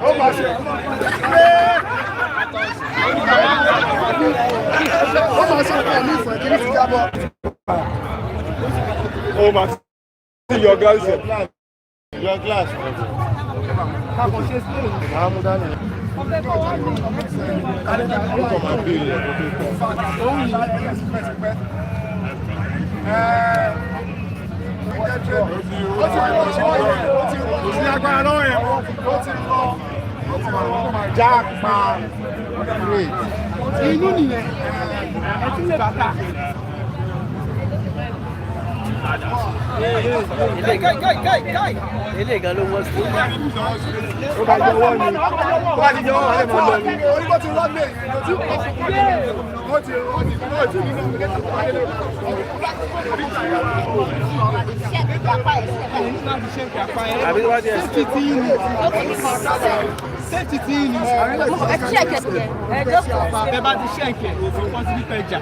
ó máa ṣe ó máa ṣe ẹ̀kọ́ mi fún ẹ̀kí ní ti jábọ̀. ó máa ti yọ gíláàsì yọ gíláàsì. káàkó ṣe sí èyí. máa mú dání. ó kọ̀ máa bí ilẹ̀ inú nìyẹn ẹ tún lè bàtà. ilé ìgan ló wọ́n sí. ó bá jẹ́ ọwọ́ ni ó bá ti jẹ́ ọwọ́ rẹ̀ máa lọ ní. orí bó ti rọ́ọ̀lẹ̀ ìrìnà tí ó ti nínú ìgbésẹ̀ tó wáyé lórí. àbí wá di ẹsẹ̀. Safety tí ní ẹ bá ti ṣẹ́ẹ̀kẹ̀ wọ́n ti ní pẹ̀jà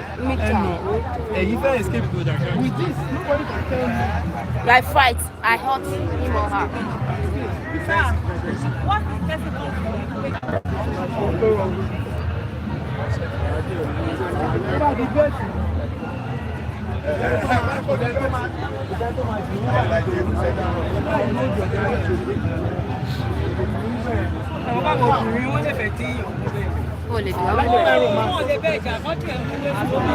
ẹnu ẹ̀yìn fẹ́ escape to that. With this, nobody can tell me. Like fight, I hurt him or her. What is possible? About the best. O lè dùn Wọ́n lè bẹ́ẹ̀ jà kọ́ tí ẹ̀ mú lé fún mi.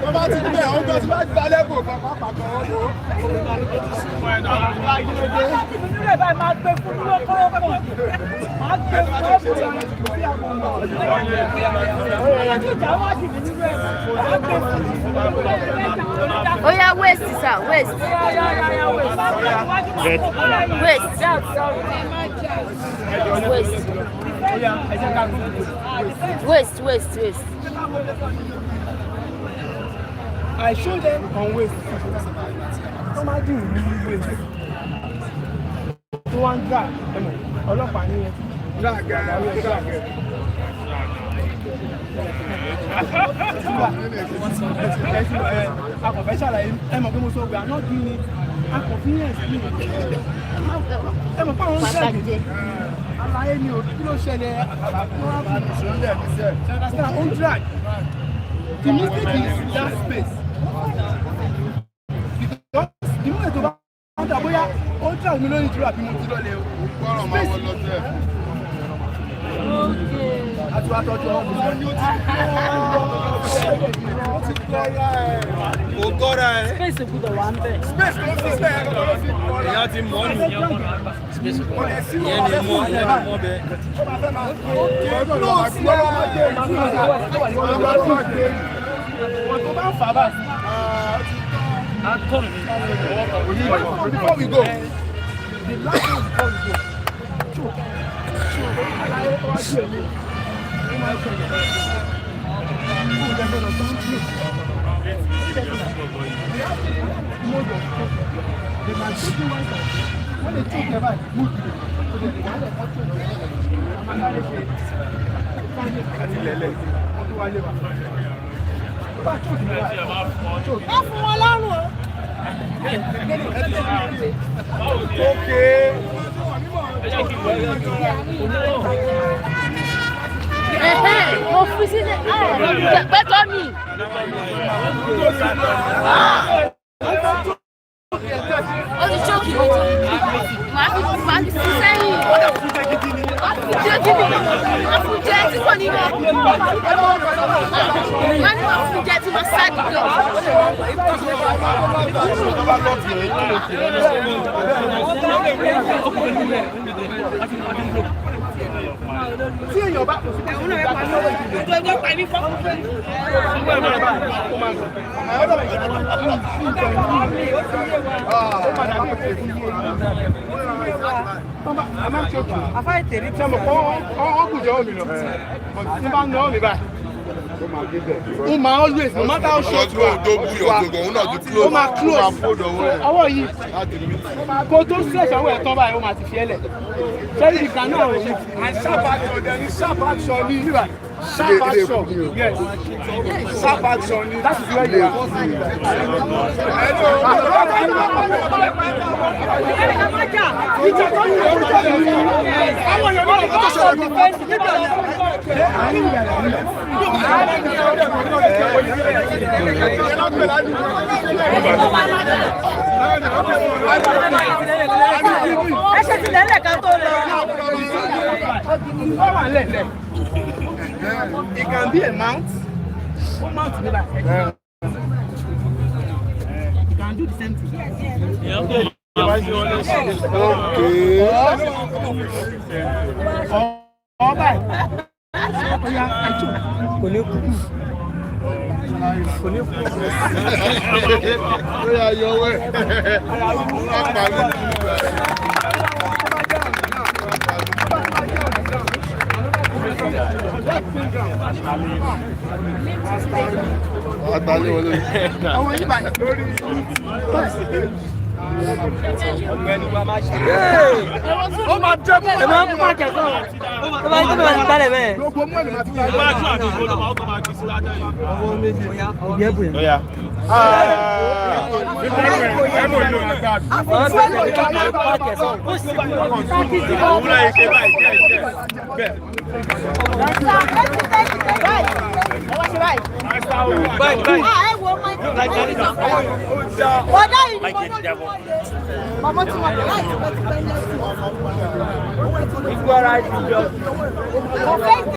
tó bá ti gbé àwọn tó ti bá gbá lẹ́kọ̀ọ́ pàápàá ọ̀rọ̀. Nílẹ̀ báyìí máa gbé fún lọ́kọ́rọ́ pọ̀. Máa gbé fún ọ́pọ̀ Oh yeah, waist, sir, waist. Waist. I show them on waist. Somebody really waist. To one guy, ọlọ́pàá ní ẹ. Akọ̀fẹ́ ṣàlàyé ẹmọ̀ pé mo sọ gbà náà dín ní akọ̀fíyẹ̀nsì ní ẹmọ̀ pé àwọn ṣẹ́gun àlàyé ni ò kí ló ṣẹlẹ̀ drag. The mistake is that space. Because the moment tó bá ń dà bóyá ó drag mi lórí ìtura bí mo ti lọ lẹ o. Space. àti wàá tọ́jú ọmọ kò gọ́ra ẹ̀. Space gbọ́dọ̀ wà ń bẹ̀. space ló fi sílẹ̀ ẹ̀rọ ló fi kọ́ ẹ̀. ìyá ti mọ̀ ọ́ nù. ìyẹn ni mọ̀ bẹ́ẹ̀. Before we go. Wọ́n fún wọn lọ́rùn o. Okay. Mo fi sílẹ̀. Pẹ́tọ́ mi. Ó ti ṣókì mi. Màá fi sí sẹ́yìn. Jẹ́ kí ni? Màá fi jẹ́ tí kò ní lọ. Màá ní màá fi jẹ́ tí màá sáàdì lọ. Tí èèyàn bá kò sí ẹ̀hún náà ẹ̀ pa lọ́wọ́ ìdílé. Gbogbo pa mí fọ́. Afá ìtẹ̀rí tí ọmọ kọ́ ọ́gùn jẹ́ omi lọ. Tí bá ń ná omi báyìí. Ó máa always, no matter how short you are, ó máa close. Ọwọ́ yìí, kò tó stretch ọwọ́ ẹ̀ tán báyìí, ó máa ti fi ẹlẹ̀. Ṣẹ́rí ìgbà náà rẹ̀ ṣe. And sharp action then sharp action ní ìlú àyè. Sharp action. Yes. Sharp action ní. That is where you are. Ẹ ṣe ti lẹ́lẹ̀ kan tó lọ. It can be a mount. One mount be like. You can do the same thing. Ọba ọya àjò kò ní kú. Kò ní kú. Ó yà yọ wẹ̀. Àtàlẹ́ wọlé. Ọwọ́ yìí báyìí lórí. Ó máa jẹ́ bọ́. Ẹ máa ń pa kẹ̀kọ́. Ó máa ń tẹ́lẹ̀ máa ń gbálẹ̀ bẹ́ẹ̀. Gbogbo mú ẹ̀mí máa ti gbà. Ọwọ́ méjì. Ìyẹ́ bù yẹn. Mama tí mo bọ̀ láti pẹ́ ti pẹ́ lẹ́sìn.